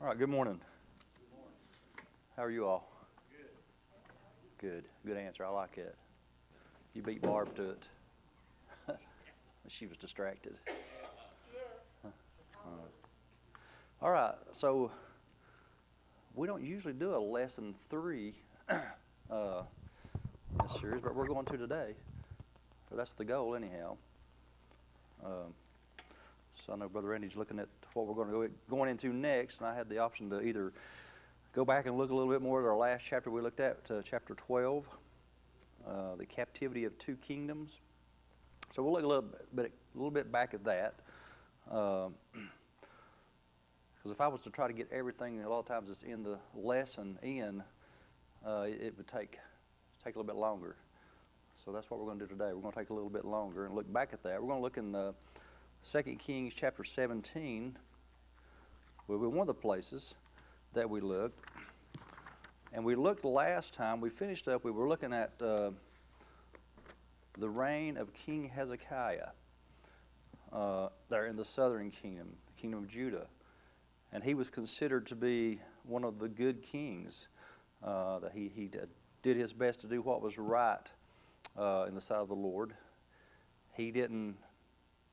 All right, good morning. Good morning. How are you all? Good. Good answer. I like it. You beat Barb to it. She was distracted. All right, so we don't usually do a lesson 3 in this series, but we're going to today. So that's the goal anyhow. So I know Brother Randy's looking at what we're going into next, and I had the option to either go back and look a little bit more at our last chapter we looked at, chapter 12, the Captivity of Two Kingdoms. So we'll look a little bit back at that. Because if I was to try to get everything, a lot of times it's in the lesson in, it would take a little bit longer. So that's what we're going to do today. We're going to take a little bit longer and look back at that. We're going to look in 2 Kings chapter 17, will be one of the places that we looked. And we looked last time, we finished up, we were looking at the reign of King Hezekiah there in the southern kingdom, the kingdom of Judah. And he was considered to be one of the good kings, that he did his best to do what was right in the sight of the Lord. He didn't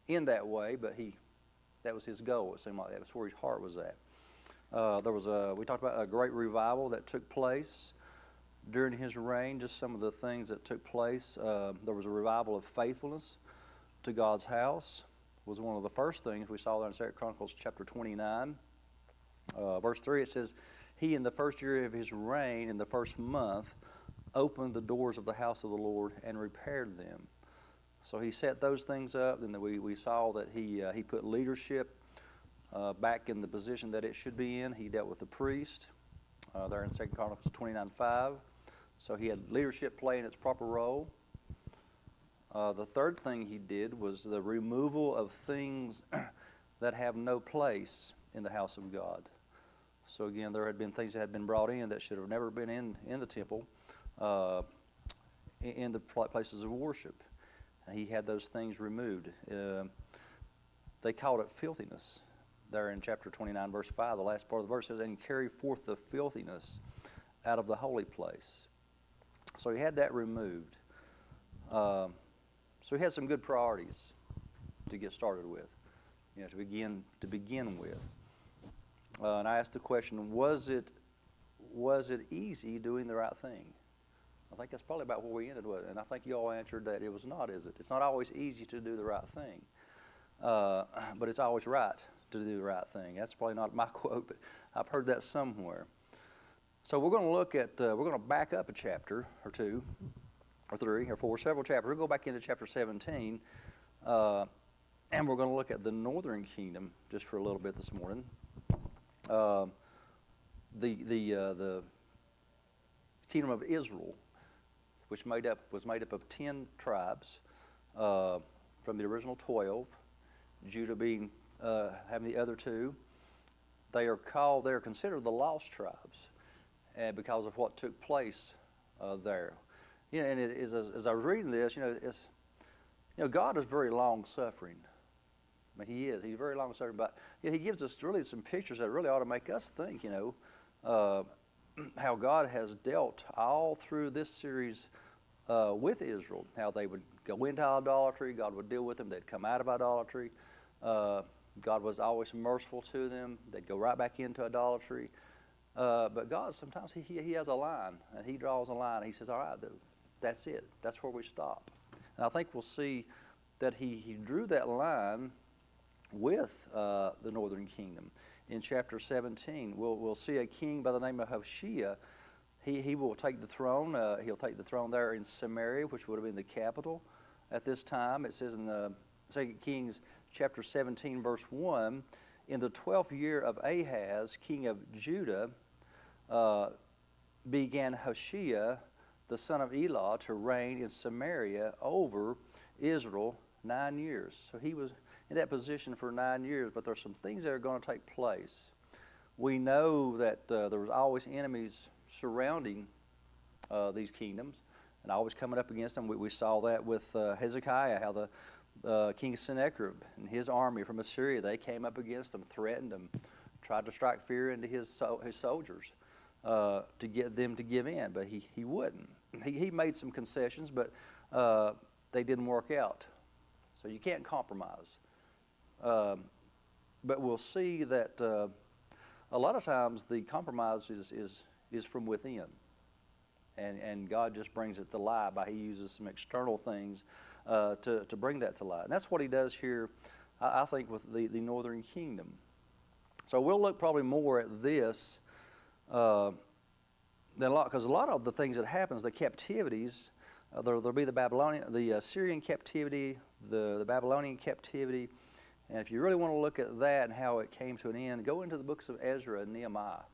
end that way, but that was his goal. It seemed like that was where his heart was at. We talked about a great revival that took place during his reign, just some of the things that took place. There was a revival of faithfulness to God's house. Was one of the first things we saw there in 2 Chronicles chapter 29. Verse 3, it says, he in the first year of his reign, in the first month, opened the doors of the house of the Lord and repaired them. So he set those things up, and we saw that he put leadership back in the position that it should be in. He dealt with the priest there in 2 Chronicles 29:5. So he had leadership playing its proper role. The third thing he did was the removal of things that have no place in the house of God. So again, there had been things that had been brought in that should have never been in the temple, in the places of worship. He had those things removed. They called it filthiness. There in chapter 29, verse 5, the last part of the verse says, and carry forth the filthiness out of the holy place. So he had that removed. So he had some good priorities to get started with, to begin with. And I asked the question, was it easy doing the right thing? I think that's probably about where we ended with it. And I think you all answered that it was not, is it? It's not always easy to do the right thing. But it's always right to do the right thing. That's probably not my quote, but I've heard that somewhere. So we're going to look at, we're going to back up a chapter or two, or 3 or 4, several chapters. We'll go back into chapter 17, and we're going to look at the northern kingdom just for a little bit this morning. The kingdom of Israel, which was made up of 10 tribes from the original 12, Judah being having the other 2. They are considered the lost tribes, and because of what took place there. And as I was reading this, God is very long suffering. I mean, He is. He's very long suffering, but He gives us really some pictures that really ought to make us think. How God has dealt all through this series with Israel, how they would go into idolatry, God would deal with them, they'd come out of idolatry. God was always merciful to them, they'd go right back into idolatry. But God, sometimes he has a line, and He draws a line, and He says, all right, that's it, that's where we stop. And I think we'll see that He drew that line with the northern kingdom. In chapter 17, we'll see a king by the name of Hoshea. He will take the throne. He'll take the throne there in Samaria, which would have been the capital at this time. It says in the 2 Kings chapter 17, verse 1, in the 12th year of Ahaz, king of Judah, began Hoshea, the son of Elah, to reign in Samaria over Israel 9 years. So he was in that position for 9 years, but there's some things that are going to take place. We know that there was always enemies surrounding these kingdoms and always coming up against them. We saw that with Hezekiah, how the King Sennacherib and his army from Assyria, they came up against them, threatened them, tried to strike fear into his soldiers to get them to give in, but he wouldn't. He made some concessions, but they didn't work out. So you can't compromise. But we'll see that a lot of times the compromise is from within. And God just brings it to light by He uses some external things to bring that to light. And that's what He does here, I think, with the northern kingdom. So we'll look probably more at this than a lot, because a lot of the things that happens, the captivities, there'll be the Assyrian captivity, the Babylonian captivity. And if you really want to look at that and how it came to an end, go into the books of Ezra and Nehemiah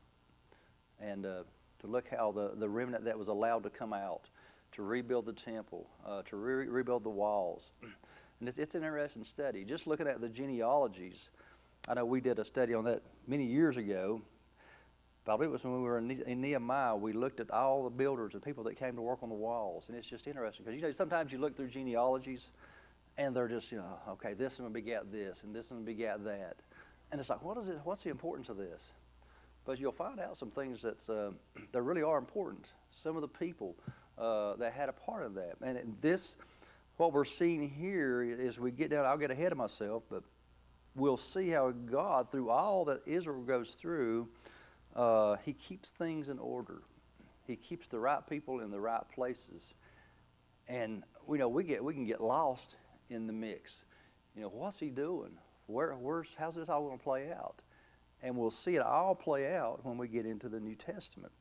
and to look how the remnant that was allowed to come out, to rebuild the temple, to rebuild the walls. And it's an interesting study. Just looking at the genealogies, I know we did a study on that many years ago. Probably it was when we were in Nehemiah. We looked at all the builders and people that came to work on the walls. And it's just interesting because, sometimes you look through genealogies and they're just, okay, this one begat this and this one begat that. And it's like, what's the importance of this? But you'll find out some things that really are important. Some of the people that had a part of that. And what we're seeing here is we get down, I'll get ahead of myself, but we'll see how God, through all that Israel goes through, He keeps things in order. He keeps the right people in the right places. And we can get lost in the mix. What's He doing? How's this all going to play out? And we'll see it all play out when we get into the New Testament.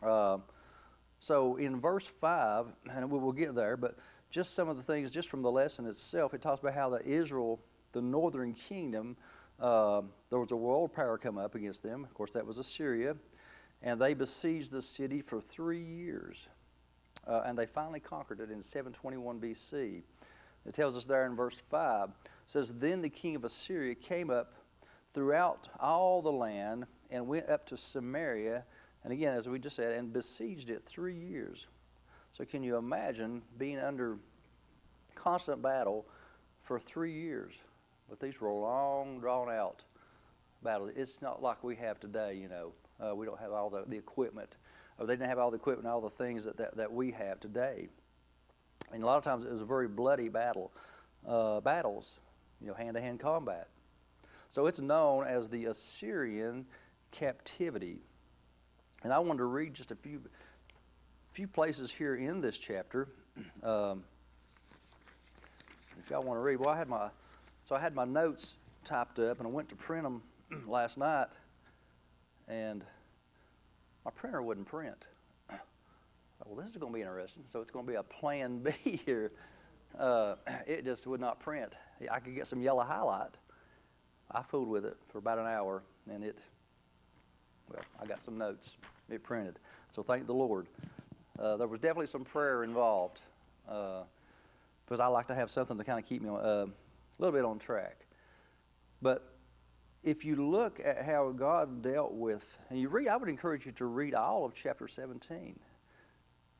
So in verse 5, and we'll get there, but just some of the things, just from the lesson itself, it talks about how the northern kingdom, there was a world power come up against them. Of course, that was Assyria. And they besieged the city for 3 years. And they finally conquered it in 721 BC. It tells us there in verse 5, it says, "Then the king of Assyria came up throughout all the land and went up to Samaria," and again, as we just said, "and besieged it 3 years." So can you imagine being under constant battle for 3 years? But these were long, drawn-out battles. It's not like we have today, we don't have all the equipment. Or they didn't have all the equipment and all the things that we have today. And a lot of times it was a very bloody battles, hand-to-hand combat. So it's known as the Assyrian captivity. And I wanted to read just a few places here in this chapter. If y'all want to read, well, I had my notes typed up, and I went to print them last night, and my printer wouldn't print. Well, this is going to be interesting. So it's going to be a plan B here. It just would not print. I could get some yellow highlight. I fooled with it for about an hour, and I got some notes. It printed. So thank the Lord. There was definitely some prayer involved, because I like to have something to kind of keep me a little bit on track. But if you look at how God dealt with, and I would encourage you to read all of chapter 17.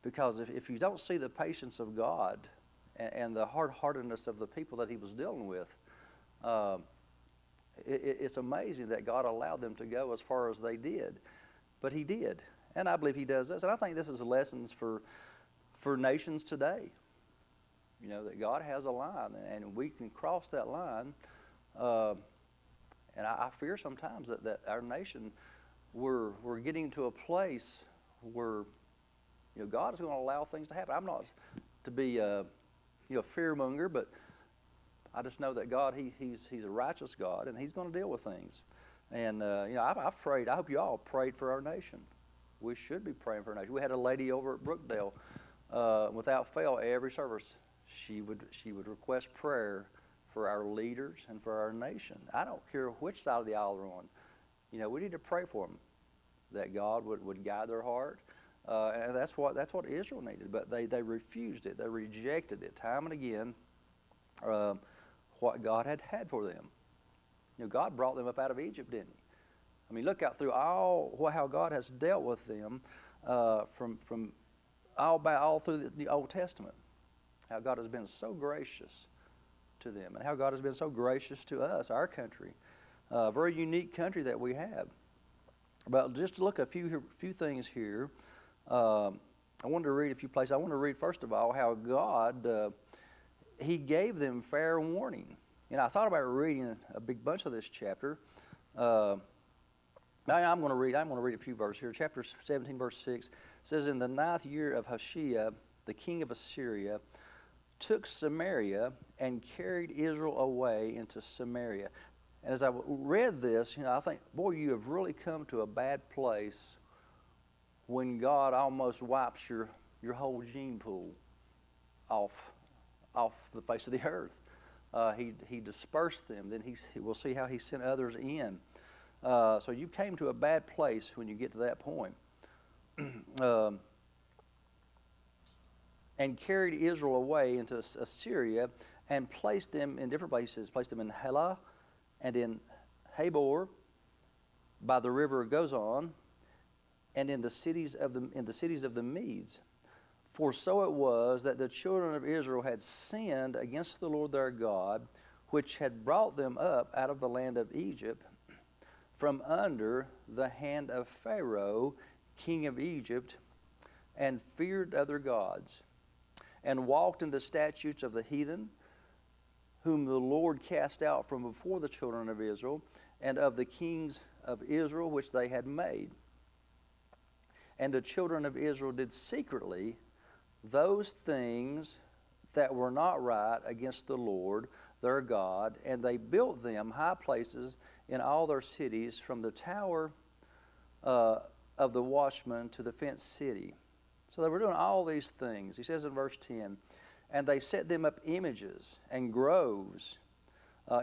Because if you don't see the patience of God and the hard-heartedness of the people that He was dealing with, it's amazing that God allowed them to go as far as they did. But He did. And I believe He does this. And I think this is lessons for nations today. That God has a line, and we can cross that line. And I fear sometimes that our nation, we're getting to a place where God is going to allow things to happen. I'm not to be a fearmonger, but I just know that God, He's a righteous God, and He's going to deal with things. And I've prayed. I hope you all prayed for our nation. We should be praying for our nation. We had a lady over at Brookdale, without fail, every service, she would request prayer for our leaders and for our nation. I don't care which side of the aisle they're on. We need to pray for them, that God would guide their heart. And that's what Israel needed, but they refused it. They rejected it time and again. What God had for them. God brought them up out of Egypt, didn't He? I mean, look out through how God has dealt with them from all through the Old Testament. How God has been so gracious to them, and how God has been so gracious to us, our country. A very unique country that we have. But just to look at a few things here, I wanted to read a few places. I want to read, first of all, how God, He gave them fair warning. I thought about reading a big bunch of this chapter. I'm going to read a few verses here. Chapter 17, verse 6 says, "In the 9th year of Hoshea, the king of Assyria, took Samaria and carried Israel away into Samaria." And as I read this, I think, boy, you have really come to a bad place when God almost wipes your whole gene pool off the face of the earth. He dispersed them. Then we'll see how He sent others in. So you came to a bad place when you get to that point. And carried Israel away into Assyria and placed them in different places. Placed them in Helah and in Habor by the river Gozan and in the cities of the Medes. For so it was that the children of Israel had sinned against the Lord their God, which had brought them up out of the land of Egypt from under the hand of Pharaoh, king of Egypt, and feared other gods, and walked in the statutes of the heathen, whom the Lord cast out from before the children of Israel, and of the kings of Israel which they had made. And the children of Israel did secretly those things that were not right against the Lord their God, and they built them high places in all their cities, from the tower of the watchman to the fenced city. So they were doing all these things. He says in verse 10, "And they set them up images and groves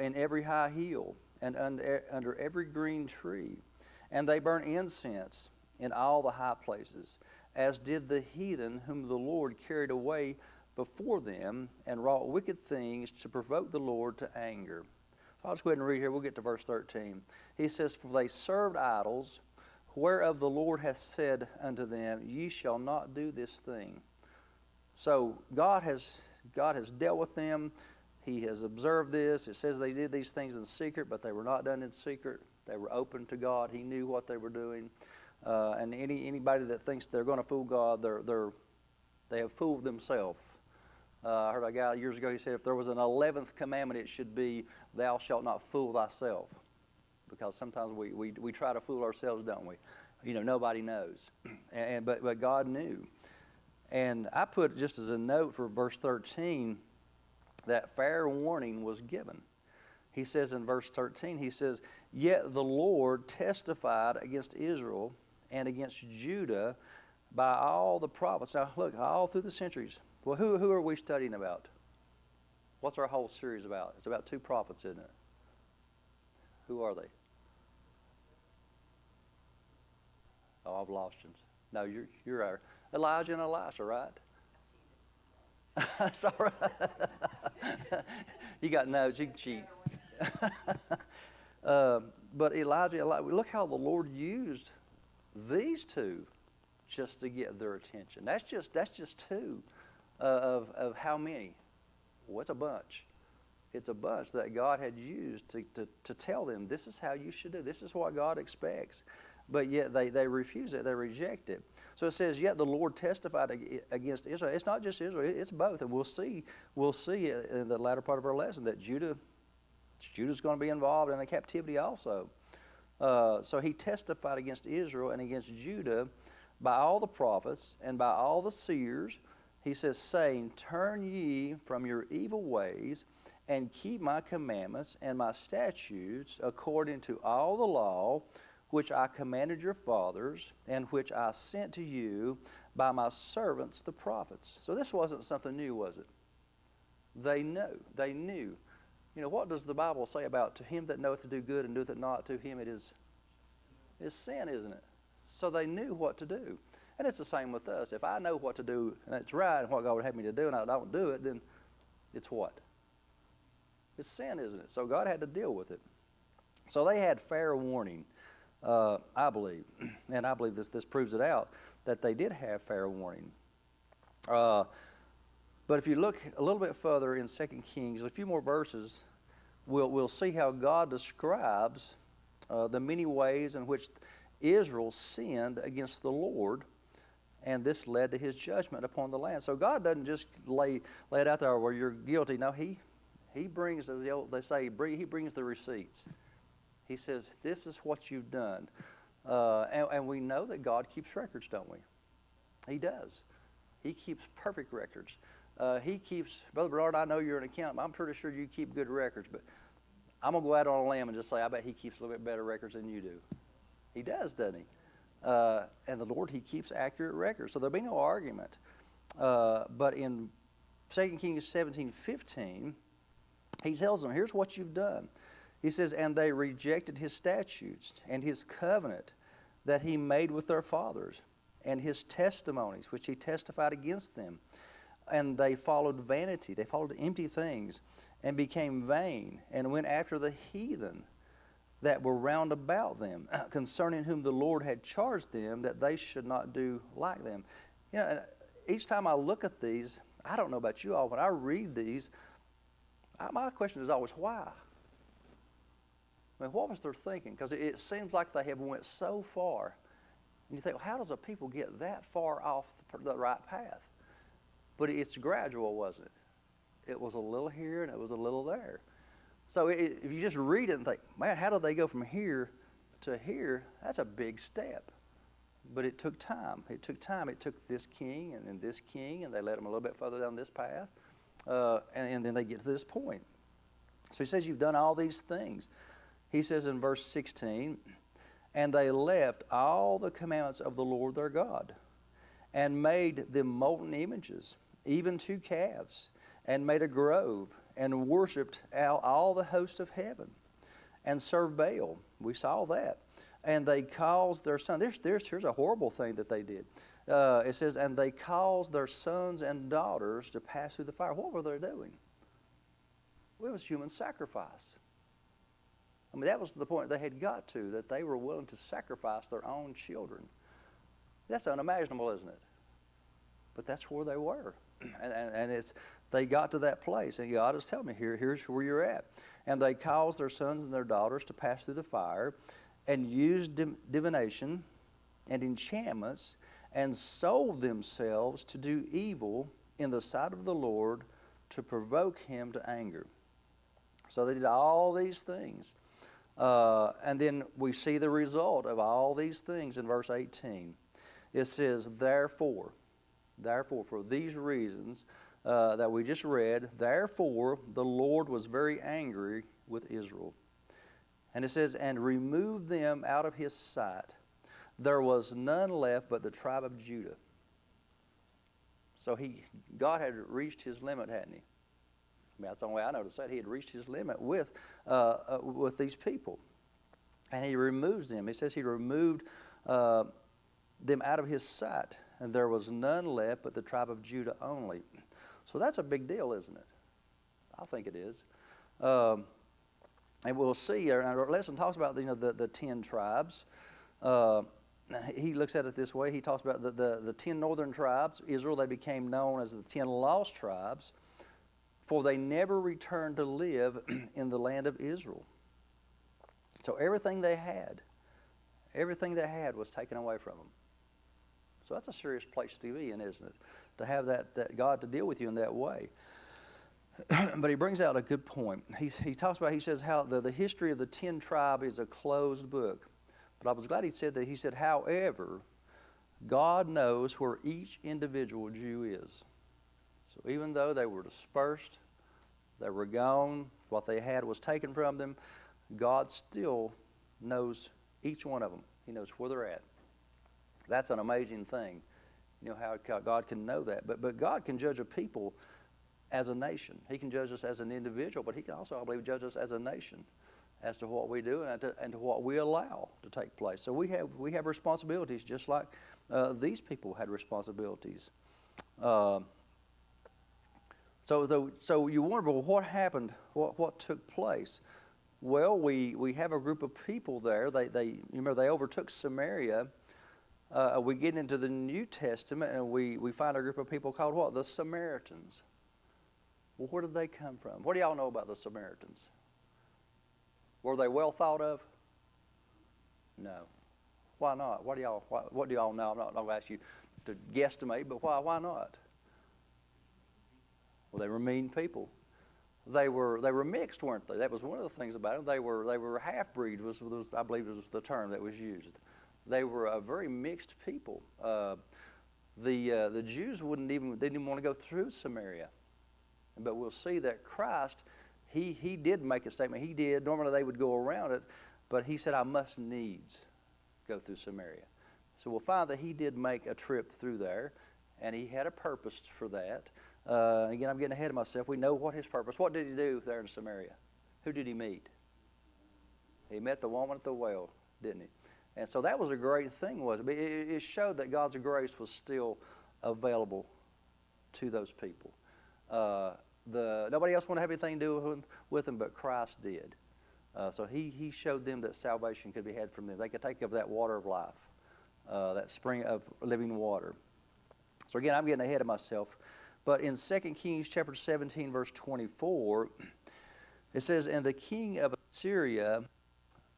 in every high hill and under every green tree. And they burn incense in all the high places, as did the heathen whom the Lord carried away before them, and wrought wicked things to provoke the Lord to anger." So I'll just go ahead and read here. We'll get to verse 13. He says, "For they served idols, whereof the Lord hath said unto them, Ye shall not do this thing." So God has dealt with them. He has observed this. It says they did these things in secret, but they were not done in secret. They were open to God. He knew what they were doing. And anybody that thinks they're going to fool God, they have fooled themselves. I heard a guy years ago, he said, if there was an 11th commandment, it should be, "Thou shalt not fool thyself." Because sometimes we try to fool ourselves, don't we? Nobody knows. But God knew. And I put just as a note for verse 13, that fair warning was given. He says in verse 13, he says, "Yet the Lord testified against Israel and against Judah by all the prophets." Now look, all through the centuries. Well, who are we studying about? What's our whole series about? It's about two prophets, isn't it? Who are they? Oh, I've lost you. No, you're our Elijah and Elisha, right? That's all right. You got notes, you can cheat. But Elijah, look how the Lord used these two just to get their attention. That's just two of how many? Well, it's a bunch. It's a bunch that God had used to tell them, this is how you should do. This is what God expects. But yet they refuse it. They reject it. So it says, "Yet the Lord testified against Israel." It's not just Israel. It's both. And we'll see in the latter part of our lesson that Judah's going to be involved in a captivity also. So he testified against Israel and against Judah by all the prophets and by all the seers. He says, saying, "Turn ye from your evil ways and keep my commandments and my statutes according to all the law which I commanded your fathers, and which I sent to you by my servants the prophets." So this wasn't something new, was it? They knew. What does the Bible say about, "To him that knoweth to do good and doeth it not, to him it is sin," isn't it? So they knew what to do. And it's the same with us. If I know what to do and it's right and what God would have me to do and I don't do it, then it's what? It's sin, isn't it? So God had to deal with it. So they had fair warning. I believe, and I believe this proves it out, that they did have fair warning. But if you look a little bit further in 2 Kings, a few more verses, we'll see how God describes the many ways in which Israel sinned against the Lord, and this led to his judgment upon the land. So God doesn't just lay it out there where you're guilty. No, he brings, as they say, he brings the receipts. He says, this is what you've done. And we know that God keeps records, don't we? He does. He keeps perfect records. He keeps, Brother Bernard, I know you're an accountant. I'm pretty sure you keep good records, but I'm going to go out on a limb and just say, I bet he keeps a little bit better records than you do. He does, doesn't he? And the Lord, he keeps accurate records. So there'll be no argument. But in 2 Kings 17:15, he tells them, here's what you've done. He says, and they rejected his statutes and his covenant that he made with their fathers, and his testimonies which he testified against them. And they followed vanity, they followed empty things, and became vain, and went after the heathen that were round about them, concerning whom the Lord had charged them that they should not do like them. You know, and each time I look at these, I don't know about you all, when I read these, my question is always, why? I mean, what was their thinking? Because it seems like they have went so far. And you think, well, how does a people get that far off the right path? But it's gradual, wasn't it? It was a little here and it was a little there. So if you just read it and think, man, how did they go from here to here? That's a big step. But it took time. It took time. It took this king and then this king, and they led them a little bit further down this path. And then they get to this point. So he says, you've done all these things. He says in verse 16, and they left all the commandments of the Lord their God, and made them molten images, even 2 calves, and made a grove, and worshipped all the host of heaven, and served Baal. We saw that. And they caused their sons. Here's a horrible thing that they did. It says, and they caused their sons and daughters to pass through the fire. What were they doing? Well, it was human sacrifice. I mean, that was the point they had got to, that they were willing to sacrifice their own children. That's unimaginable, isn't it? But that's where they were. And they got to that place. And God is telling me, here's where you're at. And they caused their sons and their daughters to pass through the fire, and used divination and enchantments, and sold themselves to do evil in the sight of the Lord, to provoke him to anger. So they did all these things. And then we see the result of all these things in verse 18. It says, therefore, for these reasons that we just read, therefore the Lord was very angry with Israel. And it says, and removed them out of his sight. There was none left but the tribe of Judah. So God had reached his limit, hadn't he? I mean, that's the only way I know to say it. He had reached his limit with these people. And he removes them. He says he removed them out of his sight. And there was none left but the tribe of Judah only. So that's a big deal, isn't it? I think it is. And we'll see, our lesson talks about the 10 tribes. He looks at it this way. He talks about the 10 northern tribes, Israel. They became known as the 10 lost tribes, for they never returned to live in the land of Israel. So everything they had was taken away from them. So that's a serious place to be in, isn't it? To have that God to deal with you in that way. But he brings out a good point. He says how the history of the 10 tribe is a closed book. But I was glad he said, however, God knows where each individual Jew is. So even though they were dispersed, they were gone, what they had was taken from them, God still knows each one of them. He knows where they're at. That's an amazing thing. You know how God can know that. But God can judge a people as a nation. He can judge us as an individual, but he can also, I believe, judge us as a nation as to what we do and to what we allow to take place. So we have responsibilities just like these people had responsibilities. So you wonder, well, what happened? What took place? Well, we have a group of people there. They remember they overtook Samaria. We get into the New Testament and we find a group of people called what? The Samaritans. Well, where did they come from? What do y'all know about the Samaritans? Were they well thought of? No. Why not? What do y'all know? I'm not going to ask you to guesstimate, but why not? Well, they were mean people. They were mixed, weren't they? That was one of the things about them. They were half-breed, was I believe was the term that was used. They were a very mixed people. The Jews didn't even want to go through Samaria, but we'll see that Christ, he did make a statement. He did. Normally they would go around it, but he said, "I must needs go through Samaria." So we'll find that he did make a trip through there, and he had a purpose for that. Again, I'm getting ahead of myself. We know what his purpose. What did he do there in Samaria? Who did he meet? He met the woman at the well, didn't he? And so that was a great thing, wasn't it? It showed that God's grace was still available to those people. Nobody else wanted to have anything to do with them, but Christ did. So he showed them that salvation could be had from them. They could take of that water of life, that spring of living water. So again, I'm getting ahead of myself. But in 2 Kings chapter 17, verse 24, it says, "And the king of Assyria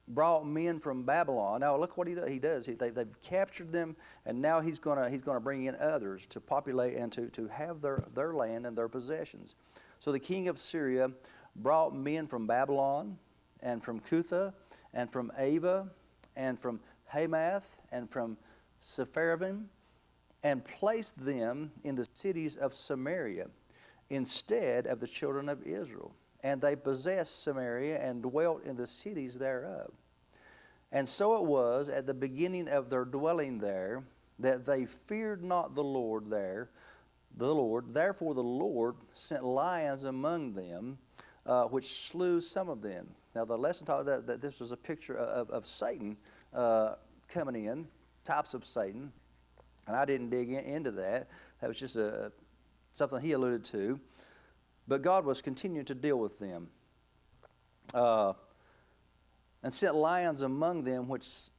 brought men from Babylon." Now look what he does. They've captured them, and now he's gonna bring in others to populate and to have their land and their possessions. So the king of Syria brought men from Babylon, and from Cutha, and from Ava, and from Hamath, and from Sepharvaim, and placed them in the cities of Samaria instead of the children of Israel. And they possessed Samaria and dwelt in the cities thereof. And so it was at the beginning of their dwelling there that they feared not the Lord. Therefore the Lord sent lions among them, which slew some of them. Now the lesson taught that this was a picture of Satan coming in, types of Satan. And I didn't dig into that. That was just something he alluded to. But God was continuing to deal with them. And sent lions among them, which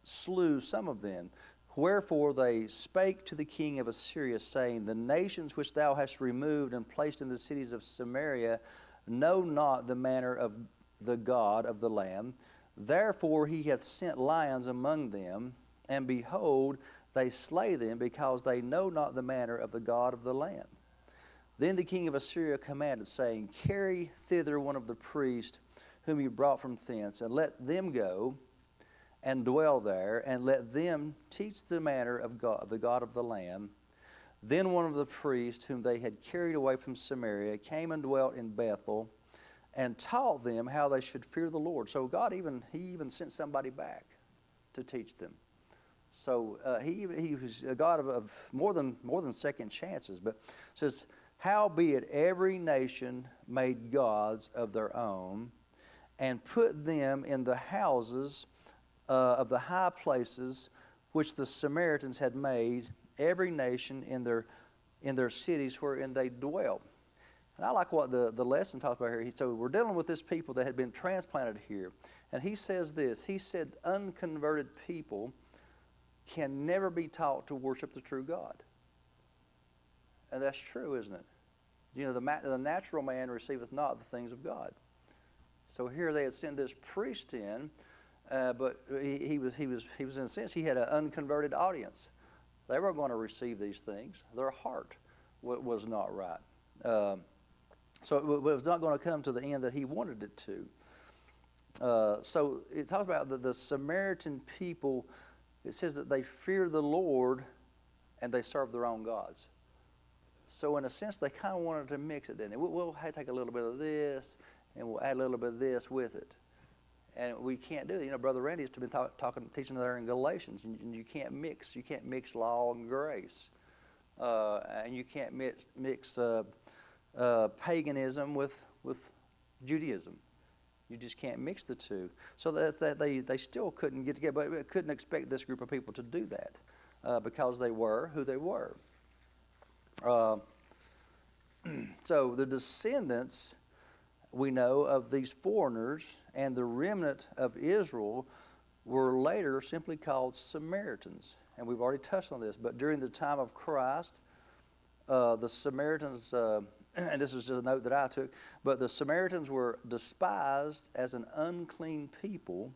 slew some of them. Wherefore they spake to the king of Assyria, saying, "The nations which thou hast removed and placed in the cities of Samaria know not the manner of the God of the land. Therefore he hath sent lions among them, and behold, they slay them, because they know not the manner of the God of the land." Then the king of Assyria commanded, saying, "Carry thither one of the priests whom you brought from thence, and let them go and dwell there, and let them teach the manner of God, the God of the land." Then one of the priests whom they had carried away from Samaria came and dwelt in Bethel, and taught them how they should fear the Lord. So God he even sent somebody back to teach them. So he was a God of more than second chances. But it says, "Howbeit every nation made gods of their own, and put them in the houses of the high places which the Samaritans had made, every nation in their cities wherein they dwelt." And I like what the lesson talks about here. So we're dealing with this people that had been transplanted here. And he says this. He said unconverted people can never be taught to worship the true God. And that's true, isn't it? You know, the natural man receiveth not the things of God. So here they had sent this priest in, but he was in a sense, he had an unconverted audience. They weren't going to receive these things. Their heart was not right. So it was not going to come to the end that he wanted it to. So it talks about the Samaritan people. It says that they fear the Lord and they serve their own gods. So in a sense, they kind of wanted to mix it, didn't they? We'll take a little bit of this and we'll add a little bit of this with it. And we can't do it. You know, Brother Randy has been teaching there in Galatians, and you can't mix. You can't mix law and grace, and you can't mix paganism with Judaism. You just can't mix the two. So that they still couldn't get together, but couldn't expect this group of people to do that because they were who they were. So the descendants, we know, of these foreigners and the remnant of Israel were later simply called Samaritans. And we've already touched on this, but during the time of Christ, the Samaritans and this is just a note that I took, but the Samaritans were despised as an unclean people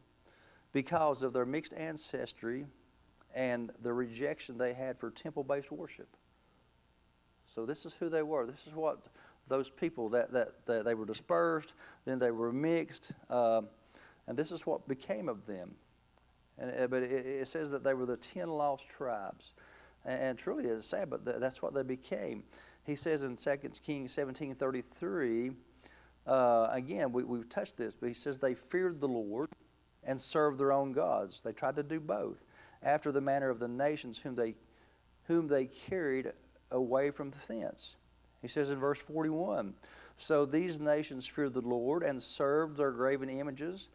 because of their mixed ancestry and the rejection they had for temple-based worship. So this is who they were. This is what those people, that they were dispersed, then they were mixed, and this is what became of them. But it says that they were the 10 lost tribes. And truly it's sad, but that's what they became. He says in 2 Kings 17:33, again, we've touched this, but he says they feared the Lord and served their own gods. They tried to do both, after the manner of the nations whom they carried away from thence. He says in verse 41, so these nations feared the Lord and served their graven images,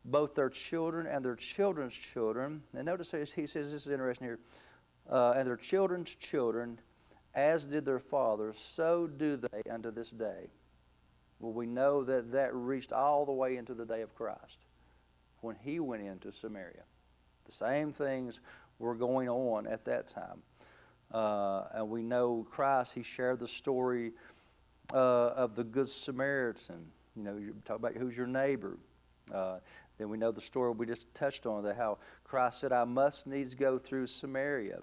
both their children and their children's children. And notice he says, this is interesting here, and their children's children, as did their fathers, so do they unto this day. Well, we know that reached all the way into the day of Christ, when he went into Samaria. The same things were going on at that time. And we know Christ, he shared the story of the Good Samaritan. You know, you talk about who's your neighbor. Then we know the story we just touched on, that how Christ said, I must needs go through Samaria,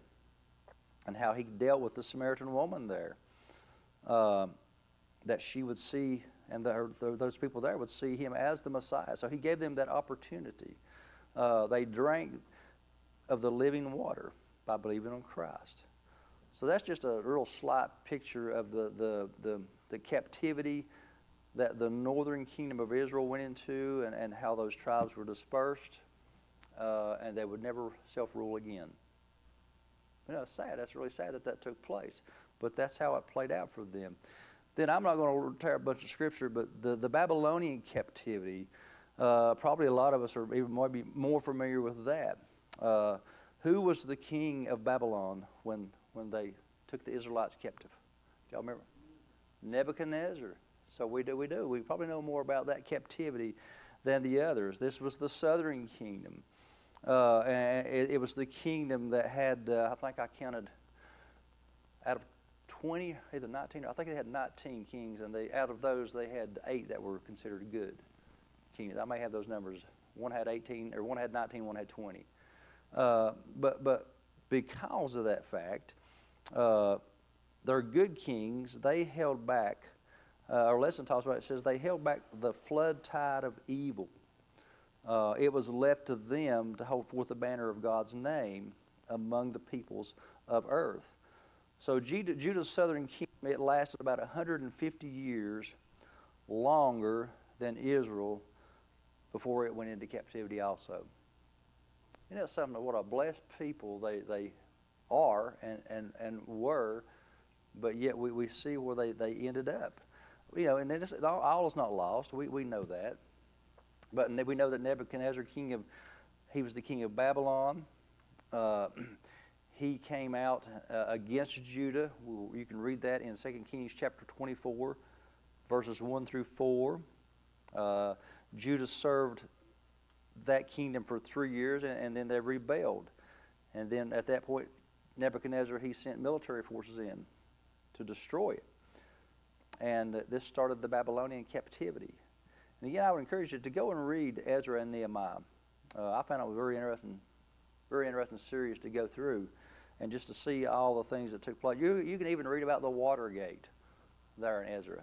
and how he dealt with the Samaritan woman there. That she would see, and those people there would see him as the Messiah. So he gave them that opportunity. They drank of the living water by believing on Christ. So that's just a real slight picture of the captivity that the northern kingdom of Israel went into, and how those tribes were dispersed, and they would never self-rule again. You know, it's sad. That's really sad that took place. But that's how it played out for them. Then I'm not going to tear a bunch of scripture, but the Babylonian captivity, probably a lot of us are even might be more familiar with that. Who was the king of Babylon when they took the Israelites captive? Do y'all remember? Nebuchadnezzar. So we do. We probably know more about that captivity than the others. This was the southern kingdom. And it was the kingdom that had, I think I counted, out of 20, either 19, I think they had 19 kings, and out of those they had 8 that were considered good kingdoms. I may have those numbers. One had 18, or one had 19, one had 20. But because of that fact, they're good kings. They held back. Our lesson talks about it. It says they held back the flood tide of evil. It was left to them to hold forth the banner of God's name among the peoples of earth. So Judah's southern kingdom, it lasted about 150 years longer than Israel before it went into captivity also. You know, something, what a blessed people they are and were, but yet we see where they ended up. You know, and all is not lost. We know that. But we know that Nebuchadnezzar, he was the king of Babylon. He came out against Judah. You can read that in 2 Kings chapter 24, verses 1 through 4. Judah served that kingdom for 3 years, and then they rebelled. And then at that point, Nebuchadnezzar, he sent military forces in to destroy it. And this started the Babylonian captivity. And again, I would encourage you to go and read Ezra and Nehemiah. I found it was very interesting series to go through, and just to see all the things that took place. You can even read about the Watergate there in Ezra.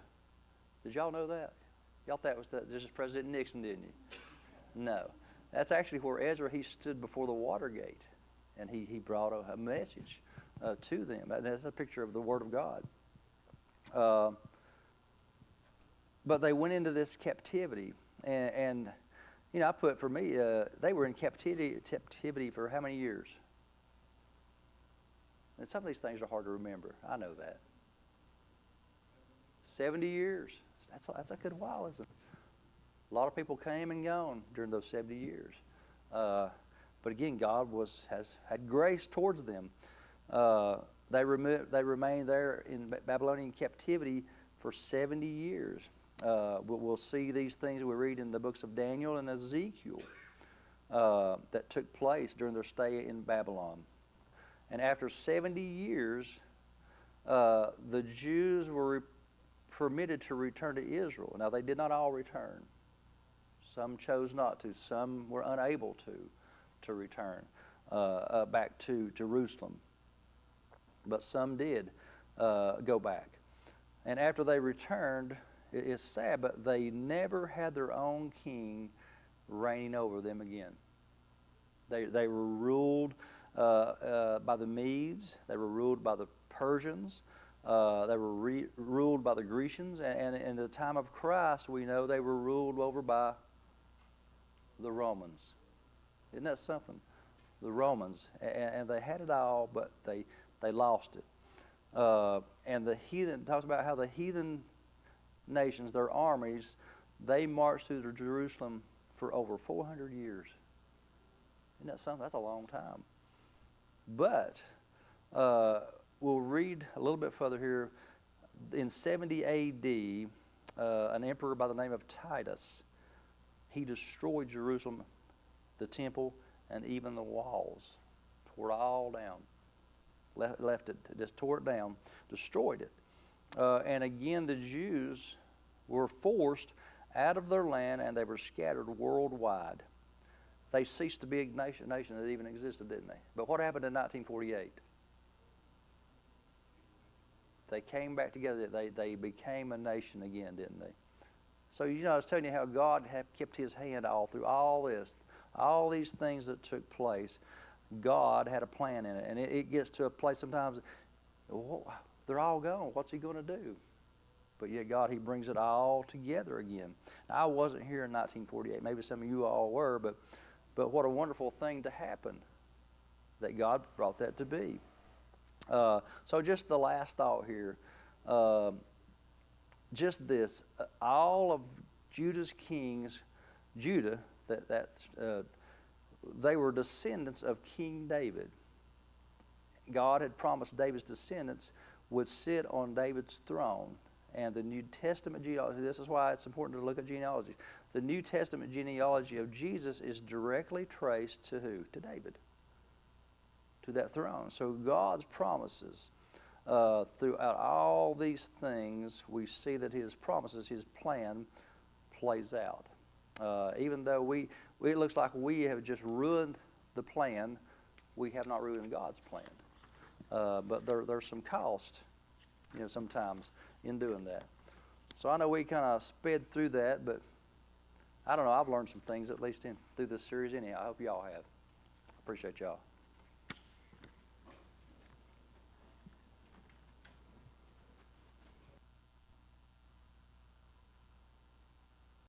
Did y'all know that? Y'all thought this was President Nixon, didn't you? No. That's actually where Ezra, he stood before the Watergate, and he brought a message to them. And that's a picture of the Word of God. But they went into this captivity, and you know, I put for me, they were in captivity for how many years? And some of these things are hard to remember. I know that. 70 years. That's a good while, isn't it? A lot of people came and gone during those 70 years. But again, God has had grace towards them. They remained there in Babylonian captivity for 70 years. We'll see these things we read in the books of Daniel and Ezekiel that took place during their stay in Babylon. And after 70 years, the Jews were permitted to return to Israel. Now, they did not all return. Some chose not to. Some were unable to return back to Jerusalem. But some did go back. And after they returned, it's sad, but they never had their own king reigning over them again. They were ruled by the Medes. They were ruled by the Persians. They were ruled by the Grecians. And in the time of Christ, we know they were ruled over by the Romans. Isn't that something? The Romans. And they had it all, but they lost it. And the heathen, talks about how the heathen nations, their armies, they marched through Jerusalem for over 400 years. Isn't that something? That's a long time. But we'll read a little bit further here. In 70 A.D., an emperor by the name of Titus, he destroyed Jerusalem, the temple, and even the walls. Tore it all down. Left it, just tore it down, destroyed it. And again, the Jews were forced out of their land, and they were scattered worldwide. They ceased to be a nation that even existed, didn't they? But what happened in 1948? They came back together. They became a nation again, didn't they? So, I was telling you how God had kept his hand all through all this, all these things that took place. God had a plan in it. And it gets to a place sometimes, they're all gone. What's he going to do? But yet God, he brings it all together again. Now, I wasn't here in 1948. Maybe some of you all were, but what a wonderful thing to happen that God brought that to be. So just the last thought here. Just this. All of Judah's kings, Judah, they were descendants of King David. God had promised David's descendants would sit on David's throne. And the New Testament genealogy, this is why it's important to look at genealogy. The New Testament genealogy of Jesus is directly traced to who? To David. To that throne. So God's promises, throughout all these things, we see that his promises, his plan, plays out. Even though it looks like we have just ruined the plan, we have not ruined God's plan. But there's some cost, sometimes in doing that. So I know we kind of sped through that, but I don't know. I've learned some things, at least through this series anyhow. I hope y'all have. Appreciate y'all.